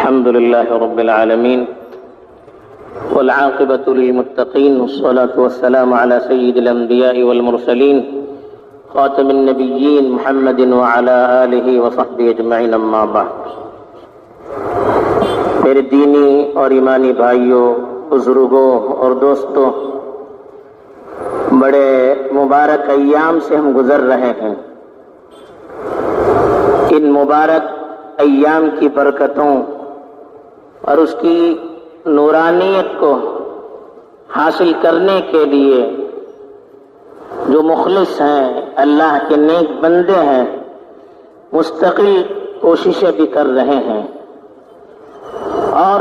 الحمد لله رب العالمين والعاقبة للمتقين والصلاة والسلام على سيد الأنبياء والمرسلين خاتم النبيين محمد وعلى آله وصحبه أجمعين أما بعد. میرے دینی اور ایمانی بھائیوں، بزرگوں اور دوستوں، بڑے مبارک ایام سے ہم گزر رہے ہیں. ان مبارک ایام کی برکتوں اور اس کی نورانیت کو حاصل کرنے کے لیے جو مخلص ہیں، اللہ کے نیک بندے ہیں، مستقل کوششیں بھی کر رہے ہیں، اور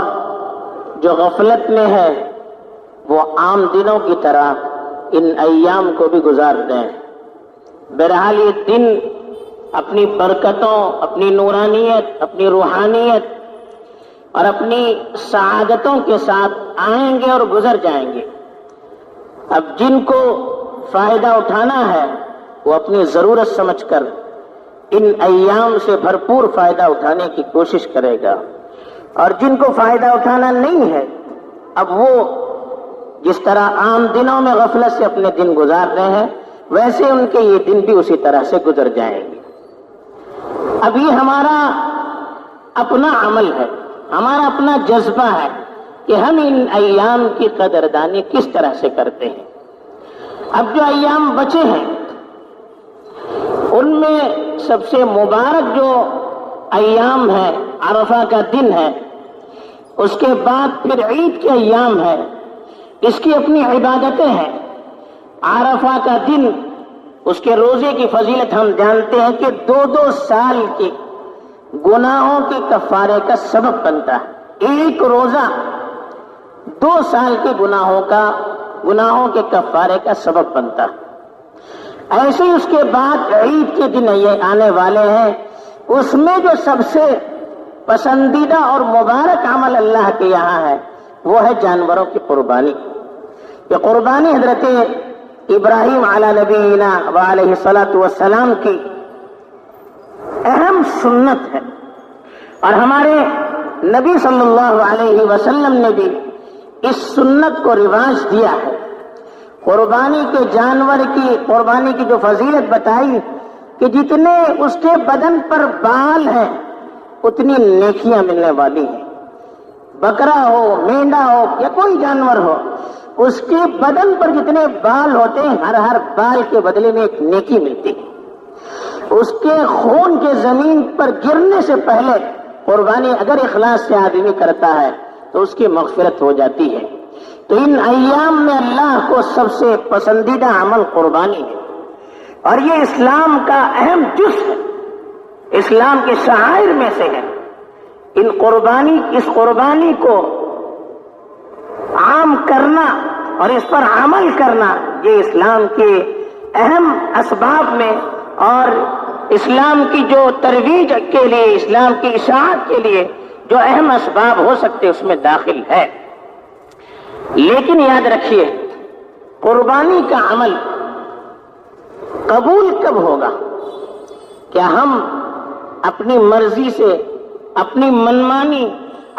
جو غفلت میں ہے وہ عام دنوں کی طرح ان ایام کو بھی گزار دیں. بہرحال یہ دن اپنی برکتوں، اپنی نورانیت، اپنی روحانیت اور اپنی سعادتوں کے ساتھ آئیں گے اور گزر جائیں گے. اب جن کو فائدہ اٹھانا ہے وہ اپنی ضرورت سمجھ کر ان ایام سے بھرپور فائدہ اٹھانے کی کوشش کرے گا، اور جن کو فائدہ اٹھانا نہیں ہے اب وہ جس طرح عام دنوں میں غفلت سے اپنے دن گزار رہے ہیں ویسے ان کے یہ دن بھی اسی طرح سے گزر جائیں گے. اب یہ ہمارا اپنا عمل ہے، ہمارا اپنا جذبہ ہے کہ ہم ان ایام کی قدردانی کس طرح سے کرتے ہیں. اب جو ایام بچے ہیں ان میں سب سے مبارک جو ایام ہے عرفہ کا دن ہے، اس کے بعد پھر عید کے ایام ہے، اس کی اپنی عبادتیں ہیں. عرفہ کا دن، اس کے روزے کی فضیلت ہم جانتے ہیں کہ 2 سال کے گناہوں کے کفارے کا سبب بنتا ہے. ایک روزہ 2 سال کے گناہوں کے کفارے کا سبب بنتا ہے. ایسے ہی اس کے بعد عید کے دن یہ آنے والے ہیں، اس میں جو سب سے پسندیدہ اور مبارک عمل اللہ کے یہاں ہے وہ ہے جانوروں کی قربانی. یہ قربانی حضرت ابراہیم علی نبینا وعلیہ الصلاۃ والسلام کی اہم سنت ہے، اور ہمارے نبی صلی اللہ علیہ وسلم نے بھی اس سنت کو رواج دیا ہے. قربانی کے جانور کی قربانی کی جو فضیلت بتائی کہ جتنے اس کے بدن پر بال ہیں اتنی نیکیاں ملنے والی ہیں. بکرا ہو، مینڈا ہو یا کوئی جانور ہو، اس کے بدن پر جتنے بال ہوتے ہیں ہر بال کے بدلے میں ایک نیکی ملتی ہے. اس کے خون کے زمین پر گرنے سے پہلے قربانی اگر اخلاص سے آدمی کرتا ہے تو اس کی مغفرت ہو جاتی ہے. تو ان ایام میں اللہ کو سب سے پسندیدہ عمل قربانی ہے، اور یہ اسلام کا اہم جز ہے، اسلام کے شعائر میں سے ہے. اس قربانی کو عام کرنا اور اس پر عمل کرنا یہ اسلام کے اہم اسباب میں اور اسلام کی جو ترویج کے لیے، اسلام کی اشاعت کے لیے جو اہم اسباب ہو سکتے اس میں داخل ہے. لیکن یاد رکھیے، قربانی کا عمل قبول کب ہوگا؟ کیا ہم اپنی مرضی سے، اپنی منمانی،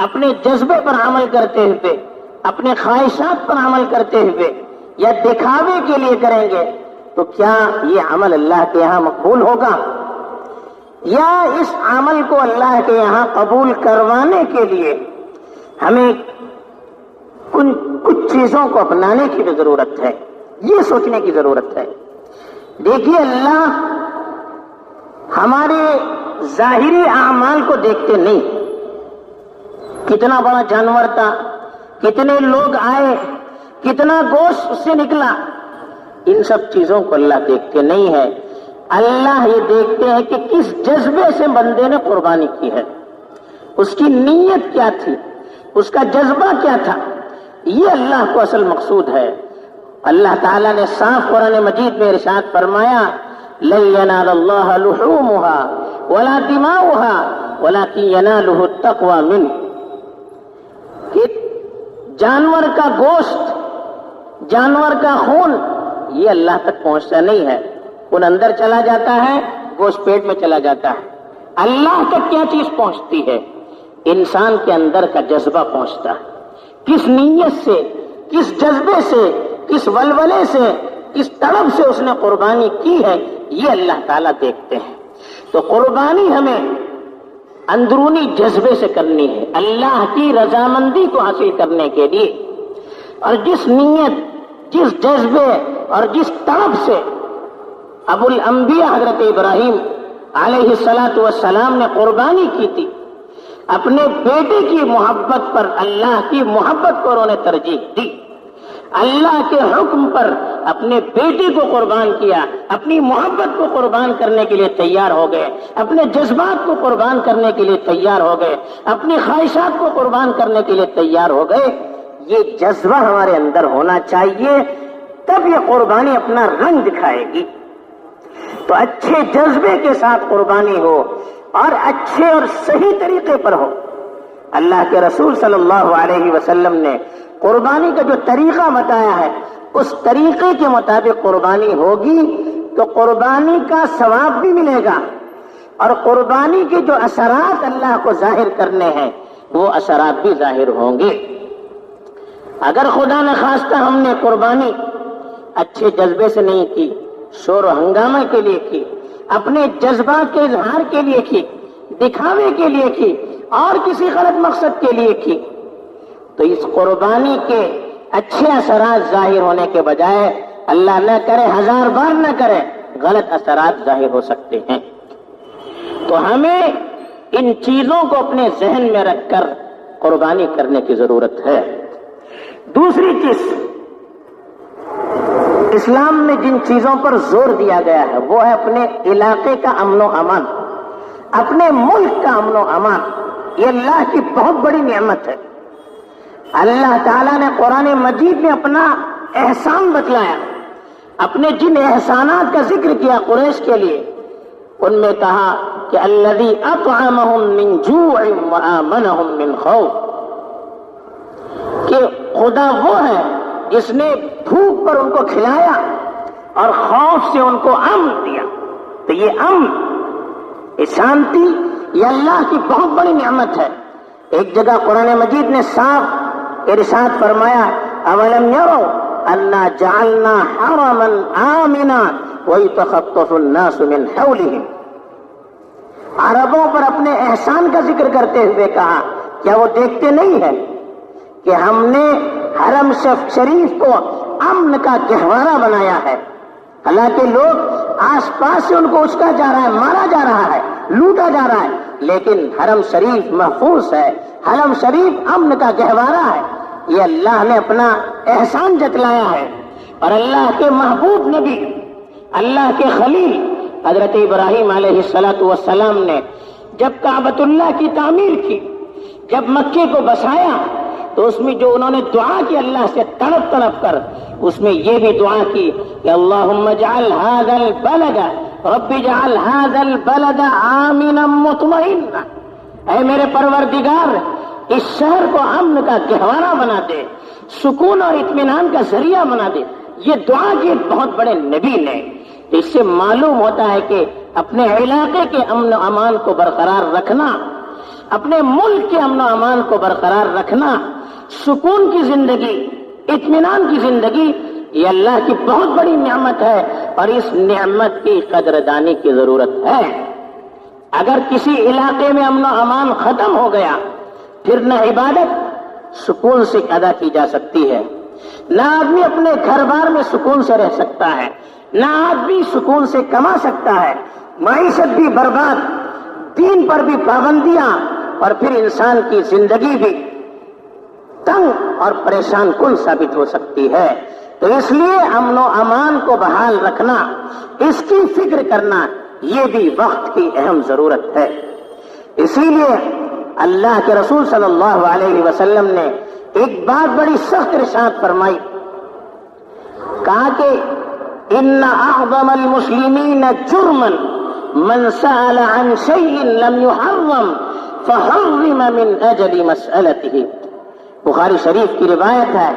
اپنے جذبے پر عمل کرتے ہوئے، اپنے خواہشات پر عمل کرتے ہوئے یا دکھاوے کے لیے کریں گے تو کیا یہ عمل اللہ کے یہاں مقبول ہوگا؟ یا اس عمل کو اللہ کے یہاں قبول کروانے کے لیے ہمیں کچھ چیزوں کو اپنانے کی بھی ضرورت ہے، یہ سوچنے کی ضرورت ہے. دیکھیے، اللہ ہمارے ظاہری اعمال کو دیکھتے نہیں. کتنا بڑا جانور تھا، کتنے لوگ آئے، کتنا گوشت اس سے نکلا، ان سب چیزوں کو اللہ دیکھتے نہیں ہے. اللہ یہ دیکھتے ہیں کہ کس جذبے سے بندے نے قربانی کی ہے، اس کی نیت کیا تھی، اس کا جذبہ کیا تھا. یہ اللہ کو اصل مقصود ہے. اللہ تعالیٰ نے صاف قرآن مجید میں ارشاد فرمایا، لن ينال الله لحومها ولا دماؤها ولكن يناله التقوى منه. کہ جانور کا گوشت، جانور کا خون یہ اللہ تک پہنچتا نہیں ہے، خون اندر چلا جاتا ہے، گوشت پیٹ میں چلا جاتا ہے. اللہ تک کیا چیز پہنچتی ہے؟ انسان کے اندر کا جذبہ پہنچتا ہے، کس نیت سے، کس جذبے سے، کس ولولے سے، کس طرف سے اس نے قربانی کی ہے، یہ اللہ تعالیٰ دیکھتے ہیں۔ تو قربانی ہمیں اندرونی جذبے سے کرنی ہے، اللہ کی رضامندی کو حاصل کرنے کے لیے، اور جس نیت، جس جذبے اور جس طرف سے ابو الانبیاء حضرت ابراہیم علیہ الصلاۃ والسلام نے قربانی کی تھی، اپنے بیٹے کی محبت پر اللہ کی محبت کو انہوں نے ترجیح دی، اللہ کے حکم پر اپنے بیٹے کو قربان کیا، اپنی محبت کو قربان کرنے کے لیے تیار ہو گئے، اپنے جذبات کو قربان کرنے کے لیے تیار ہو گئے، اپنی خواہشات کو قربان کرنے کے لیے تیار ہو گئے۔ یہ جذبہ ہمارے اندر ہونا چاہیے، تب یہ قربانی اپنا رنگ دکھائے گی۔ تو اچھے جذبے کے ساتھ قربانی ہو اور اچھے اور صحیح طریقے پر ہو۔ اللہ کے رسول صلی اللہ علیہ وسلم نے قربانی کا جو طریقہ بتایا ہے، اس طریقے کے مطابق قربانی ہوگی تو قربانی کا ثواب بھی ملے گا، اور قربانی کے جو اثرات اللہ کو ظاہر کرنے ہیں وہ اثرات بھی ظاہر ہوں گے۔ اگر خدا نخواستہ ہم نے قربانی اچھے جذبے سے نہیں کی، شور و ہنگامے کے لیے کی، اپنے جذبات کے اظہار کے لیے کی، دکھاوے کے لیے کی، اور کسی غلط مقصد کے لیے کی، تو اس قربانی کے اچھے اثرات ظاہر ہونے کے بجائے اللہ نہ کرے، ہزار بار نہ کرے، غلط اثرات ظاہر ہو سکتے ہیں۔ تو ہمیں ان چیزوں کو اپنے ذہن میں رکھ کر قربانی کرنے کی ضرورت ہے۔ دوسری چیز، اسلام میں جن چیزوں پر زور دیا گیا ہے وہ ہے اپنے علاقے کا امن و امان، اپنے ملک کا امن و امان۔ یہ اللہ کی بہت بڑی نعمت ہے۔ اللہ تعالیٰ نے قرآن مجید میں اپنا احسان بتلایا، اپنے جن احسانات کا ذکر کیا قریش کے لیے، ان میں کہا کہ الذی اطعمہم من جوع وآمنہم من خوف، کہ خدا وہ ہے جس نے بھوک پر ان کو کھلایا اور خوف سے ان کو امن دیا۔ تو یہ امن، یہ شانتی، یہ اللہ کی بہت بڑی نعمت ہے۔ ایک جگہ قرآن مجید نے صاف ارشاد فرمایا، اولم یروا انا جعلنا حرما آمنا ویتخطف الناس من حولهم۔ عربوں پر اپنے احسان کا ذکر کرتے ہوئے کہا، کیا وہ دیکھتے نہیں ہیں کہ ہم نے حرم شریف کو امن کا گہوارہ بنایا ہے، حالانکہ لوگ آس پاس سے ان کو اچکا جا رہا ہے، مارا جا رہا ہے، لوٹا جا رہا ہے، لیکن حرم شریف محفوظ ہے، حرم شریف امن کا گہوارہ ہے۔ یہ اللہ نے اپنا احسان جتلایا ہے۔ اور اللہ کے محبوب نبی، اللہ کے خلیل حضرت ابراہیم علیہ السلام نے جب کعبۃ اللہ کی تعمیر کی، جب مکے کو بسایا، تو اس میں جو انہوں نے دعا کی اللہ سے تڑپ تڑپ کر، اس میں یہ بھی دعا کی کہ اللہم اجعل ھذا البلد رب اجعل ھذا البلد آمنا مطمئنا، اے میرے پروردگار اس شہر کو امن کا گہوارہ بنا دے، سکون اور اطمینان کا ذریعہ بنا دے۔ یہ دعا کی بہت بڑے نبی نے۔ اس سے معلوم ہوتا ہے کہ اپنے علاقے کے امن و امان کو برقرار رکھنا، اپنے ملک کے امن و امان کو برقرار رکھنا، سکون کی زندگی، اطمینان کی زندگی، یہ اللہ کی بہت بڑی نعمت ہے، اور اس نعمت کی قدردانی کی ضرورت ہے۔ اگر کسی علاقے میں امن و امان ختم ہو گیا، پھر نہ عبادت سکون سے ادا کی جا سکتی ہے، نہ آدمی اپنے گھر بار میں سکون سے رہ سکتا ہے، نہ آدمی سکون سے کما سکتا ہے، معیشت بھی برباد، دین پر بھی پابندیاں، اور پھر انسان کی زندگی بھی تنگ اور پریشان کن ثابت ہو سکتی ہے۔ تو اس لیے امن و امان کو بحال رکھنا، اس کی فکر کرنا، یہ بھی وقت کی اہم ضرورت ہے۔ اسی لیے اللہ کے رسول صلی اللہ علیہ وسلم نے ایک بات بڑی سخت ارشاد فرمائی، کہا کہ ان اعظم المسلمین جرما من سأل عن شيء لم يحرم فحرم من اجل مسألته۔ بخاری شریف کی روایت ہے،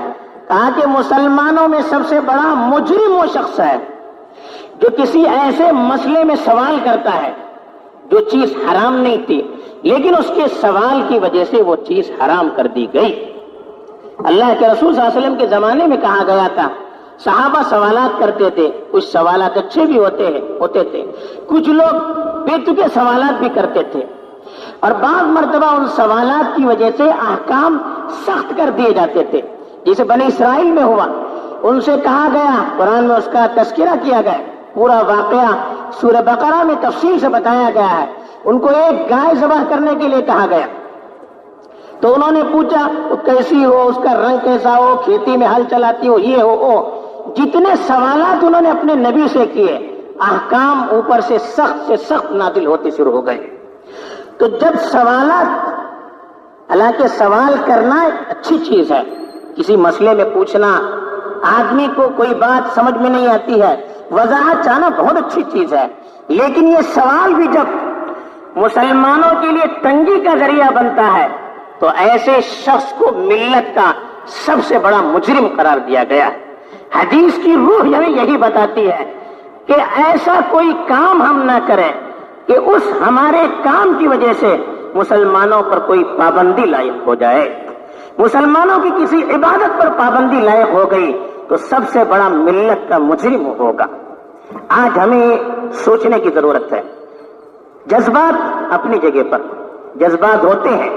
کہا کہ مسلمانوں میں سب سے بڑا مجرم وہ شخص ہے جو کسی ایسے مسئلے میں سوال کرتا ہے جو چیز حرام نہیں تھی، لیکن اس کے سوال کی وجہ سے وہ چیز حرام کر دی گئی۔ اللہ کے رسول صلی اللہ علیہ وسلم کے زمانے میں کہا گیا تھا، صحابہ سوالات کرتے تھے، کچھ سوالات اچھے بھی ہوتے تھے، کچھ لوگ بے تکے سوالات بھی کرتے تھے، اور بعض مرتبہ ان سوالات کی وجہ سے احکام سخت کر دیے جاتے تھے، جسے بنی اسرائیل میں ہوا۔ ان سے کہا گیا، قرآن میں اس کا تذکرہ کیا گیا، پورا واقعہ سورہ بقرہ میں تفصیل سے بتایا گیا ہے۔ ان کو ایک گائے ذبح کرنے کے لیے کہا گیا، تو انہوں نے پوچھا وہ کیسی ہو، اس کا رنگ کیسا ہو، کھیتی میں ہل چلاتی ہو، یہ ہو۔ جتنے سوالات انہوں نے اپنے نبی سے کیے، احکام اوپر سے سخت نازل ہوتے شروع ہو گئے۔ تو جب سوالات، حالانکہ سوال کرنا ایک اچھی چیز ہے، کسی مسئلے میں پوچھنا، آدمی کو کوئی بات سمجھ میں نہیں آتی ہے، وضاحت چاہنا بہت اچھی چیز ہے، لیکن یہ سوال بھی جب مسلمانوں کے لیے تنگی کا ذریعہ بنتا ہے تو ایسے شخص کو ملت کا سب سے بڑا مجرم قرار دیا گیا ہے۔ حدیث کی روح ہمیں یہی بتاتی ہے کہ ایسا کوئی کام ہم نہ کریں کہ اس ہمارے کام کی وجہ سے مسلمانوں پر کوئی پابندی لائق ہو جائے۔ مسلمانوں کی کسی عبادت پر پابندی لائق ہو گئی تو سب سے بڑا ملت کا مجرم ہوگا۔ آج ہمیں سوچنے کی ضرورت ہے۔ جذبات اپنی جگہ پر، جذبات ہوتے ہیں،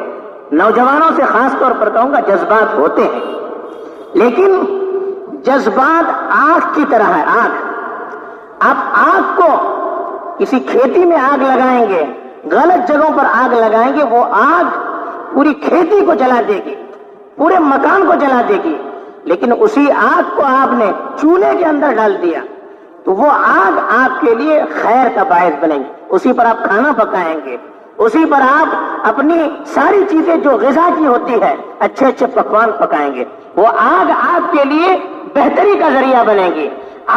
نوجوانوں سے خاص طور پر کہوں گا جذبات ہوتے ہیں، لیکن جذبات آگ کی طرح ہے۔ آپ آگ کو کسی کھیتی میں آگ لگائیں گے، غلط جگہوں پر آگ لگائیں گے، وہ آگ پوری کھیتی کو جلا دے گی، پورے مکان کو جلا دے گی، لیکن اسی آگ کو آپ نے چولہے کے اندر ڈال دیا تو وہ آگ آپ کے لیے خیر کا باعث بنے گی، اسی پر آپ کھانا پکائیں گے، اسی پر آپ اپنی ساری چیزیں جو غذا کی ہوتی ہے اچھے اچھے پکوان پکائیں گے، وہ آگ آپ کے لیے بہتری کا ذریعہ بنے گی،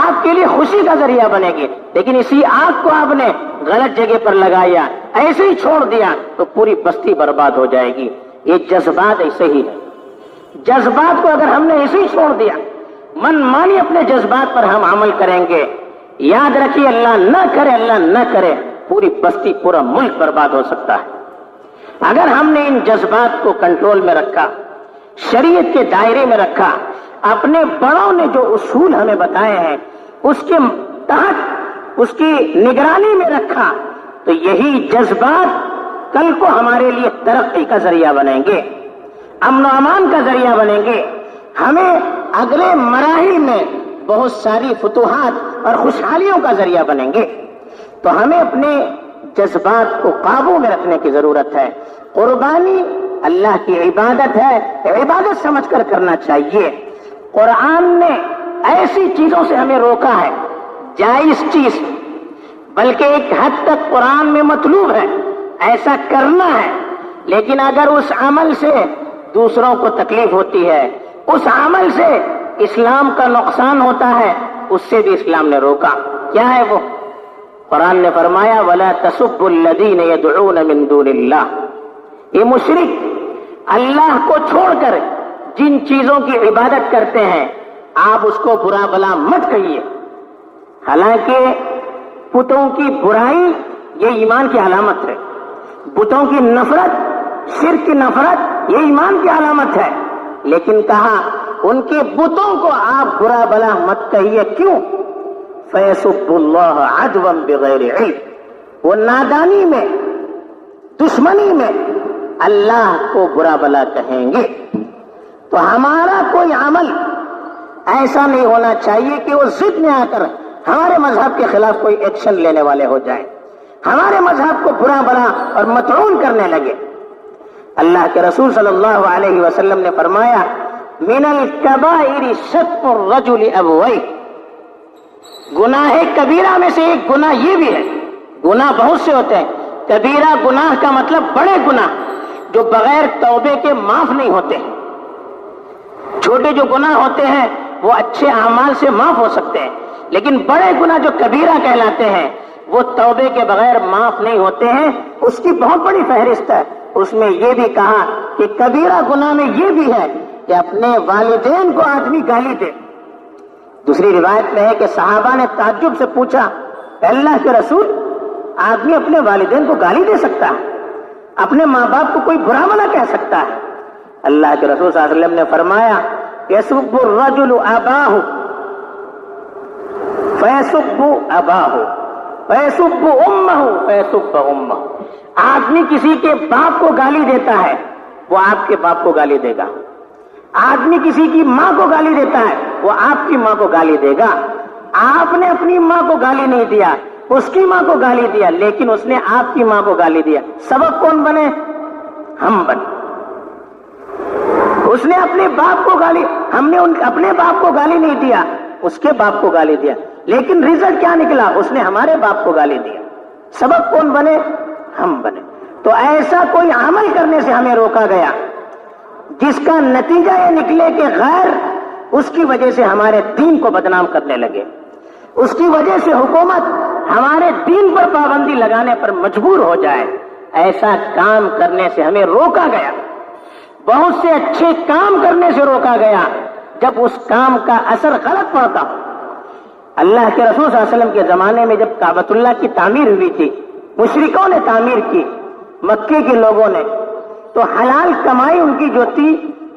آپ کے لیے خوشی کا ذریعہ بنے گی۔ لیکن اسی آگ کو آپ نے غلط جگہ پر لگایا، ایسے ہی چھوڑ دیا تو پوری بستی برباد ہو جائے گی۔ یہ جذبات ایسے ہی ہے، جذبات کو اگر ہم نے ایسے ہی چھوڑ دیا، من مانی اپنے جذبات پر ہم عمل کریں گے، یاد رکھیے اللہ نہ کرے پوری بستی، پورا ملک برباد ہو سکتا ہے۔ اگر ہم نے ان جذبات کو کنٹرول میں رکھا، شریعت کے دائرے میں رکھا، اپنے بڑوں نے جو اصول ہمیں بتائے ہیں اس کے تحت اس کی نگرانی میں رکھا، تو یہی جذبات کل کو ہمارے لیے ترقی کا ذریعہ بنیں گے، امن و امان کا ذریعہ بنیں گے، ہمیں اگلے مراحل میں بہت ساری فتوحات اور خوشحالیوں کا ذریعہ بنیں گے۔ تو ہمیں اپنے جذبات کو قابو میں رکھنے کی ضرورت ہے۔ قربانی اللہ کی عبادت ہے، عبادت سمجھ کر کرنا چاہیے۔ قرآن نے ایسی چیزوں سے ہمیں روکا ہے، جائز چیز، بلکہ ایک حد تک قرآن میں مطلوب ہے، ایسا کرنا ہے، لیکن اگر اس عمل سے دوسروں کو تکلیف ہوتی ہے، اس عمل سے اسلام کا نقصان ہوتا ہے، اس سے بھی اسلام نے روکا۔ کیا ہے وہ؟ قرآن نے فرمایا وَلَا تَسُبُّوا الَّذِينَ يَدْعُونَ مِن دُونِ اللَّهِ، یہ مشرک اللہ کو چھوڑ کر جن چیزوں کی عبادت کرتے ہیں آپ اس کو برا بلا مت کہیے۔ حالانکہ بتوں کی برائی یہ ایمان کی علامت ہے، بتوں کی نفرت، شرک کی نفرت یہ ایمان کی علامت ہے، لیکن کہا ان کے بتوں کو آپ برا بلا مت کہیے۔ کیوں؟ فَيَسُبُّ اللَّهَ عَدْوًا بِغَيْرِ عِلْمٍ، وہ نادانی میں، دشمنی میں اللہ کو برا بلا کہیں گے۔ تو ہمارا کوئی عمل ایسا نہیں ہونا چاہیے کہ وہ ضد میں آ کر ہمارے مذہب کے خلاف کوئی ایکشن لینے والے ہو جائیں، ہمارے مذہب کو برا بلا اور مطعون کرنے لگے۔ اللہ کے رسول صلی اللہ علیہ وسلم نے فرمایا من الکبائر شتم الرجل ابویہ، گناہ کبیرہ میں سے ایک گناہ یہ بھی ہے، گناہ بہت سے ہوتے ہیں، کبیرہ گناہ کا مطلب بڑے گناہ جو بغیر توبے کے معاف نہیں ہوتے، چھوٹے جو گناہ ہوتے ہیں وہ اچھے اعمال سے معاف ہو سکتے ہیں، لیکن بڑے گناہ جو کبیرہ کہلاتے ہیں وہ توبے کے بغیر معاف نہیں ہوتے ہیں۔ اس کی بہت بڑی فہرست ہے، اس میں یہ بھی کہا کہ کبیرہ گناہ میں یہ بھی ہے کہ اپنے والدین کو آدمی گالی دے۔ دوسری روایت میں ہے کہ صحابہ نے تعجب سے پوچھا اللہ کے رسول آدمی اپنے والدین کو گالی دے سکتا ہے، اپنے ماں باپ کو کوئی برا بھلا کہہ سکتا ہے؟ اللہ کے رسول صلی اللہ علیہ وسلم نے فرمایا یسب الرجل اباہ فیسب اباہ فیسب امہ فیسب امہ، آدمی کسی کے باپ کو گالی دیتا ہے وہ آپ کے باپ کو گالی دے گا، آدمی کسی کی ماں کو گالی دیتا ہے وہ آپ کی ماں کو گالی دے گا۔ آپ نے اپنی ماں کو گالی نہیں دیا، اس کی ماں کو گالی دیا، لیکن اس نے آپ کی ماں کو گالی دیا، سبب کون بنے؟ ہم بنے۔ اس نے اپنے باپ کو گالی، ہم نے اپنے باپ کو گالی نہیں دیا، اس کے باپ کو گالی دیا، لیکن رزلٹ کیا نکلا؟ اس نے ہمارے باپ کو گالی دیا، سبب کون بنے؟ ہم بنے۔ تو ایسا کوئی عمل کرنے سے ہمیں روکا گیا جس کا نتیجہ یہ نکلے کہ غیر اس کی وجہ سے ہمارے دین کو بدنام کرنے لگے، اس کی وجہ سے حکومت ہمارے دین پر پابندی لگانے پر مجبور ہو جائے، ایسا کام کرنے سے ہمیں روکا گیا۔ بہت سے اچھے کام کرنے سے روکا گیا جب اس کام کا اثر غلط پڑتا ہو۔ اللہ کے رسول صلی اللہ علیہ وسلم کے زمانے میں جب کعبۃ اللہ کی تعمیر ہوئی تھی، مشرکوں نے تعمیر کی، مکے کے لوگوں نے، تو حلال کمائی ان کی جو تھی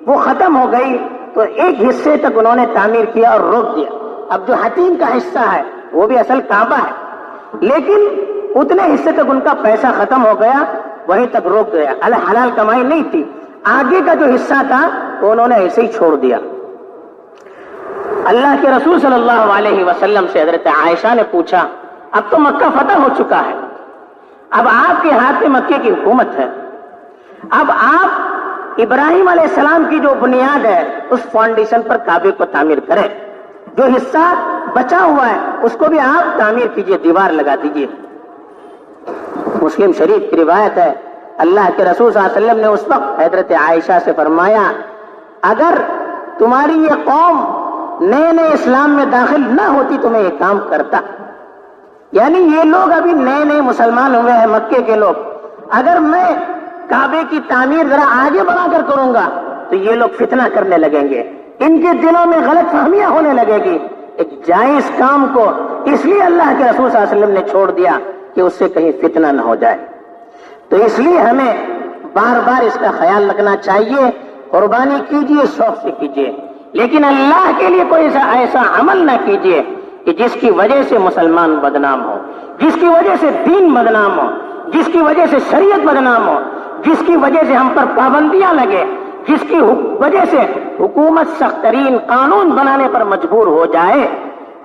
وہ ختم ہو گئی، تو ایک حصے تک انہوں نے تعمیر کیا اور روک دیا۔ اب جو حتیم کا حصہ ہے وہ بھی اصل کعبہ ہے، لیکن اتنے حصے تک ان کا پیسہ ختم ہو گیا، وہیں تک روک گیا، حلال کمائی نہیں تھی۔ آگے کا جو حصہ تھا وہ انہوں نے ایسے ہی چھوڑ دیا۔ اللہ کے رسول صلی اللہ علیہ وسلم سے حضرت عائشہ نے پوچھا اب تو مکہ فتح ہو چکا ہے، اب آپ کے ہاتھ میں مکے کی حکومت ہے، اب آپ ابراہیم علیہ السلام کی جو بنیاد ہے اس فاؤنڈیشن پر کعبے کو تعمیر کریں، جو حصہ بچا ہوا ہے اس کو بھی آپ تعمیر کیجئے، دیوار لگا دیجئے۔ مسلم شریف کی روایت ہے اللہ کے رسول صلی اللہ علیہ وسلم نے اس وقت حضرت عائشہ سے فرمایا اگر تمہاری یہ قوم نئے نئے اسلام میں داخل نہ ہوتی تو میں یہ کام کرتا، یعنی یہ لوگ ابھی نئے نئے مسلمان ہوئے ہیں مکے کے لوگ، اگر میں کعبے کی تعمیر ذرا آگے بڑھا کر کروں گا تو یہ لوگ فتنہ کرنے لگیں گے، ان کے دلوں میں غلط فہمیاں ہونے لگے گی۔ ایک جائز کام کو اس لیے اللہ کے رسول صلی اللہ علیہ وسلم نے چھوڑ دیا کہ اس سے کہیں فتنہ نہ ہو جائے۔ تو اس لیے ہمیں بار بار اس کا خیال رکھنا چاہیے، قربانی کیجئے، شوق سے کیجئے، لیکن اللہ کے لیے کوئی ایسا عمل نہ کیجئے کہ جس کی وجہ سے مسلمان بدنام ہو، جس کی وجہ سے دین بدنام ہو، جس کی وجہ سے شریعت بدنام ہو، جس کی وجہ سے ہم پر پابندیاں لگے، جس کی وجہ سے حکومت سخت ترین قانون بنانے پر مجبور ہو جائے۔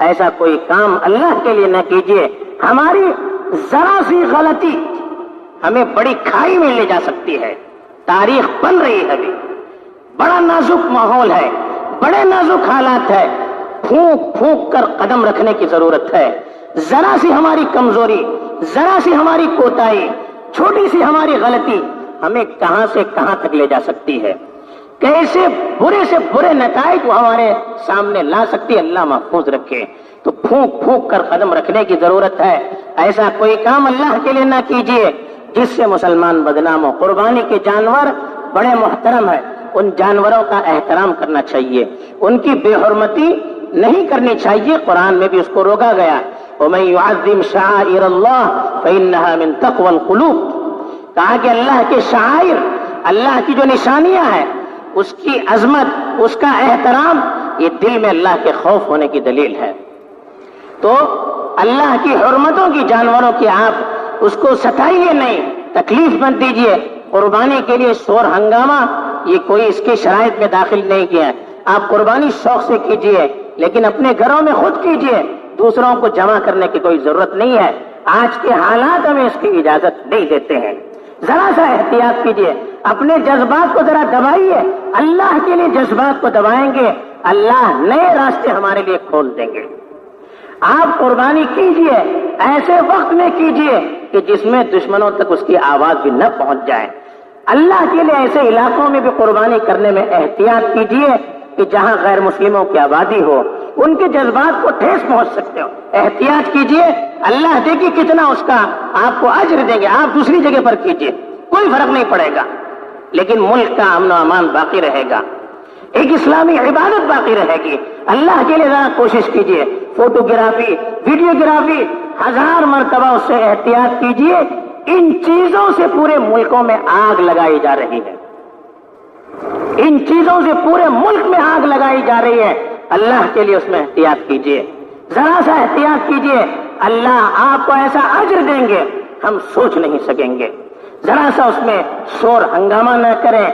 ایسا کوئی کام اللہ کے لیے نہ کیجئے۔ ہماری ذرا سی غلطی ہمیں بڑی کھائی میں لے جا سکتی ہے۔ تاریخ بن رہی ہے، ابھی بڑا نازک ماحول ہے، بڑے نازک حالات ہے، پھونک پھونک کر قدم رکھنے کی ضرورت ہے۔ ذرا سی ہماری کمزوری، ذرا سی ہماری کوتاہی، چھوٹی سی ہماری غلطی ہمیں کہاں سے کہاں تک لے جا سکتی ہے، کیسے برے سے برے نتائج وہ ہمارے سامنے لا سکتی ہے، اللہ محفوظ رکھے۔ تو پھونک پھونک کر قدم رکھنے کی ضرورت ہے۔ ایسا کوئی کام اللہ کے لیے نہ کیجیے جس سے مسلمان بدنام ہو۔ قربانی کے جانور بڑے محترم ہیں، ان جانوروں کا احترام کرنا چاہیے، ان کی بے حرمتی نہیں کرنی چاہیے۔ قرآن میں بھی اس کو روکا گیا، وَمَن يُعَظِّمْ شَعَائِرَ اللَّهِ فَإِنَّهَا مِن تَقْوَى الْقُلُوبِ۔ کہا کہ اللہ کے شعائر، اللہ کی جو نشانیاں ہیں، اس کی عظمت، اس کا احترام، یہ دل میں اللہ کے خوف ہونے کی دلیل ہے۔ تو اللہ کی حرمتوں کی جانوروں کی آپ اس کو ستائیے نہیں، تکلیف مت دیجیے۔ قربانی کے لیے شور ہنگامہ یہ کوئی اس کی شرائط میں داخل نہیں کیا ہے۔ آپ قربانی شوق سے کیجیے، لیکن اپنے گھروں میں خود کیجیے، دوسروں کو جمع کرنے کی کوئی ضرورت نہیں ہے۔ آج کے حالات ہمیں اس کی اجازت نہیں دیتے ہیں۔ ذرا سا احتیاط کیجیے، اپنے جذبات کو ذرا دبائیے۔ اللہ کے لیے جذبات کو دبائیں گے، اللہ نئے راستے ہمارے لیے کھول دیں گے۔ آپ قربانی کیجیے، ایسے وقت میں کیجیے کہ جس میں دشمنوں تک اس کی آواز بھی نہ پہنچ جائے۔ اللہ کے لیے ایسے علاقوں میں بھی قربانی کرنے میں احتیاط کیجیے کہ جہاں غیر مسلموں کی آبادی ہو، ان کے جذبات کو ٹھیس پہنچ سکتے ہو۔ احتیاط کیجیے، اللہ دیکھیے کتنا اس کا آپ کو اجر دیں گے۔ آپ دوسری جگہ پر کیجیے، کوئی فرق نہیں پڑے گا، لیکن ملک کا امن و امان باقی رہے گا، ایک اسلامی عبادت باقی رہے گی۔ اللہ کے لیے ذرا کوشش کیجیے، فوٹوگرافی، ویڈیوگرافی 1000 مرتبہ اس سے احتیاط کیجیے. ان چیزوں سے پورے ملکوں میں آگ لگائی جا رہی ہے. ان چیزوں سے پورے ملک میں آگ لگائی جا رہی ہے. اللہ کے لیے اس میں احتیاط کیجیے, ذرا سا احتیاط کیجیے. اللہ آپ کو ایسا اجر دیں گے ہم سوچ نہیں سکیں گے. ذرا سا اس میں شور ہنگامہ نہ کریں.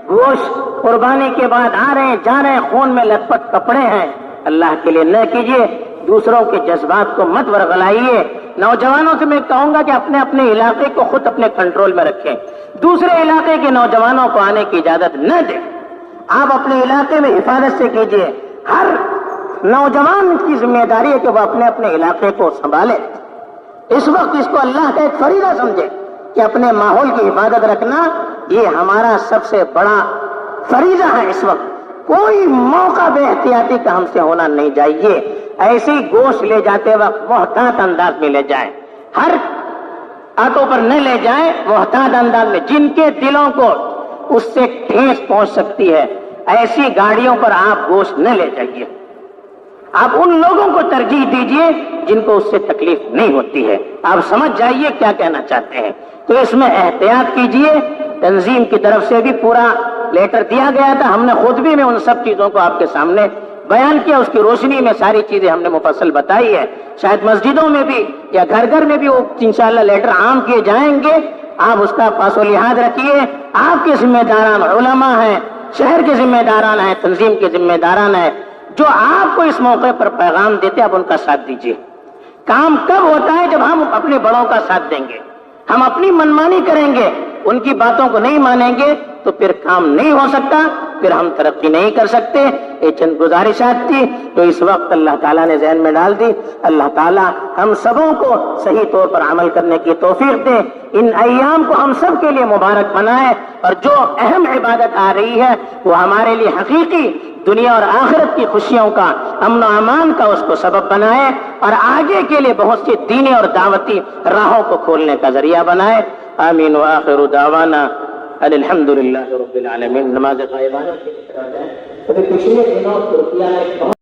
گوشت قربانی کے بعد آ رہے ہیں جا رہے ہیں, خون میں لت پت کپڑے ہیں, اللہ کے لیے نہ کیجیے. دوسروں کے جذبات کو مت ورغلائیے. نوجوانوں سے میں کہوں گا کہ اپنے اپنے علاقے کو خود اپنے کنٹرول میں رکھیں, دوسرے علاقے کے نوجوانوں کو آنے کی اجازت نہ دیں. آپ اپنے علاقے میں حفاظت سے کیجیے. ہر نوجوان کی ذمہ داری ہے کہ وہ اپنے اپنے علاقے کو سنبھالے. اس وقت اس کو اللہ کا ایک فریضہ سمجھے کہ اپنے ماحول کی حفاظت رکھنا یہ ہمارا سب سے بڑا فریضہ ہے. اس وقت کوئی موقع بے احتیاطی کا ہم سے ہونا نہیں چاہیے. ایسے ہی گوشت لے جاتے وقت محتاط انداز میں لے جائیں, ہر آٹو پر نہ لے جائیں, محتاط انداز میں. جن کے دلوں کو اس سے ٹھیس پہنچ سکتی ہے ایسی گاڑیوں پر آپ گوشت نہ لے جائیے. آپ ان لوگوں کو ترجیح دیجیے جن کو اس سے تکلیف نہیں ہوتی ہے. آپ سمجھ جائیے کیا کہنا چاہتے ہیں. تو اس میں احتیاط کیجیے. تنظیم کی طرف سے بھی پورا لیٹر دیا گیا تھا, ہم نے خود بھی میں ان سب چیزوں کو آپ کے سامنے بیان کیا. اس کی روشنی میں ساری چیزیں ہم نے مفصل بتائی ہے. شاید مسجدوں میں بھی یا گھر گھر میں بھی وہ انشاءاللہ لیٹر عام کیے جائیں گے. آپ اس کا پاس و لحاظ رکھیے. آپ کے ذمہ داران علماء ہیں, شہر کے ذمہ داران ہیں, تنظیم کے ذمہ داران ہیں, جو آپ کو اس موقع پر پیغام دیتے آپ ان کا ساتھ دیجیے. کام کب ہوتا ہے جب ہم اپنے بڑوں کا ساتھ دیں گے. ہم اپنی منمانی کریں گے, ان کی باتوں کو نہیں مانیں گے تو پھر کام نہیں ہو سکتا, پھر ہم ترقی نہیں کر سکتے. یہ چند گزارشات تھی تو اس وقت اللہ تعالیٰ نے ذہن میں ڈال دی. اللہ تعالیٰ ہم سبوں کو صحیح طور پر عمل کرنے کی توفیق دے. ان ایام کو ہم سب کے لیے مبارک بنائے, اور جو اہم عبادت آ رہی ہے وہ ہمارے لیے حقیقی دنیا اور آخرت کی خوشیوں کا, امن و امان کا اس کو سبب بنائے, اور آگے کے لیے بہت سی دینی اور دعوتی راہوں کو کھولنے کا ذریعہ بنائے. آمین. وآخر دعوانا الحمدللہ رب العالمین. نماز غائبانہ کی طرف ہے. پچھلے دنوں ترکیہ میں